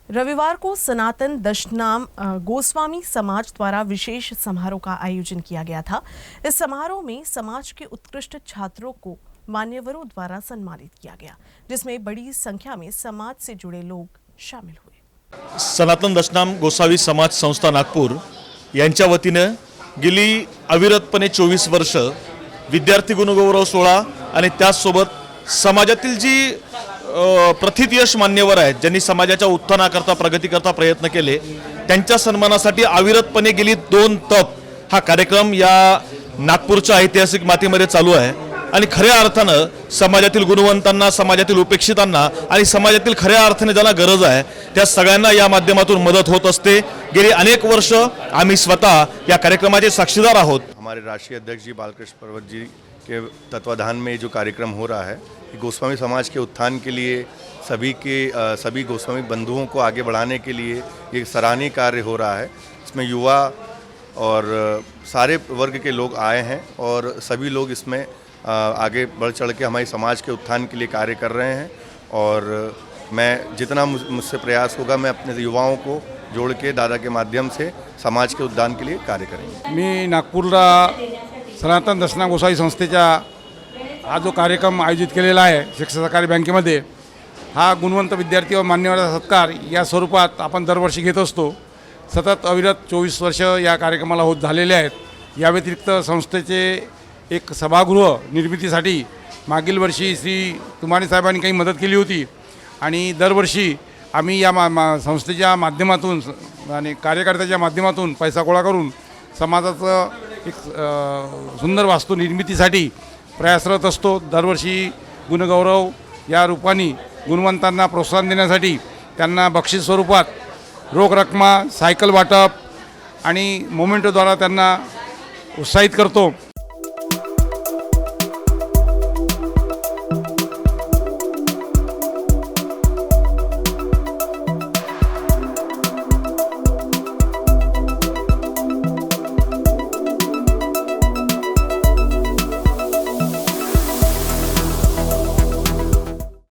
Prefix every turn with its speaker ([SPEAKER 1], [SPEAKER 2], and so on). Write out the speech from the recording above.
[SPEAKER 1] रविवार को सनातन दशनाम गोस्वामी समाज द्वारा विशेष समारोह का आयोजन किया गया था। इस समारोह में समाज के उत्कृष्ट छात्रों को मान्यवरों द्वारा सम्मानित किया गया, जिसमें बड़ी संख्या में समाज से जुड़े लोग शामिल हुए।
[SPEAKER 2] सनातन दशनाम गोसावी समाज संस्था नागपूर यांच्या वतीने गेली अविरतपणे 24 वर्ष विद्यार्थी गुणगौरव सोहळा आणि त्याचसोबत समाजातील जी प्रथित यश मान्यवर आहेत, ज्यांनी समाजाच्या उत्थानाकरता प्रगतीकरता प्रयत्न केले, त्यांच्या सन्मानासाठी अविरतपणे गेली 2 तप हा कार्यक्रम या नागपूरच्या ऐतिहासिक मातीमध्ये चालू आहे। आणि खऱ्या अर्थानं समाजातील गुणवंतांना, समाजातील उपेक्षितांना आणि समाजातील खऱ्या अर्थाने ज्यांना गरज आहे त्या सगळ्यांना या माध्यमातून मदत होत असते। गेली अनेक वर्ष आम्ही स्वतः या कार्यक्रमाचे साक्षीदार आहोत।
[SPEAKER 3] हमारे राष्ट्रीय अध्यक्ष जी बालकृष्ण पर्वत जी के तत्वाधान में जो कार्यक्रम हो रहा है, गोस्वामी समाज के उत्थान के लिए सभी गोस्वामी बंधुओं को आगे बढ़ाने के लिए एक सराहनीय कार्य हो रहा है। इसमें युवा और सारे वर्ग के लोग आए हैं और सभी लोग इसमें आगे बढ़ चढ़ के हमारे समाज के उत्थान के लिए कार्य कर रहे हैं। और मैं जितना मुझसे प्रयास होगा, मैं अपने युवाओं को जोड़ के दादा के माध्यम से समाज के उत्थान के लिए कार्य करेंगे।
[SPEAKER 4] मी नागपूरला सनातन दशनाम गोसावी संस्थेचा हा जो कार्यक्रम आयोजित केलेला आहे शिक्षक सहकारी बँकेमध्ये, हा गुणवंत विद्यार्थी व मान्यवरांचा सत्कार या स्वरूपात आपण दरवर्षी घेत असतो। सतत अविरत 24 वर्ष या कार्यक्रमाला होत झालेले आहेत। या व्यतिरिक्त संस्थेचे एक सभागृह निर्मितीसाठी मागील वर्षी श्री तुमाने साहेबांनी काही मदत केली होती आणि दरवर्षी आम्ही या संस्थेच्या माध्यमातून आणि कार्यकर्त्याच्या माध्यमातून पैसा गोळा करून समाजाचं एक सुंदर वास्तू निर्मितीसाठी प्रयासरत असतो। दरवर्षी गुणगौरव या रूपाने गुणवंतांना प्रोत्साहन देण्यासाठी त्यांना बक्षीस स्वरूपात रोख रक्कम, सायकल वाटप आणि मोमेंटोद्वारा त्यांना उत्साहित करतो।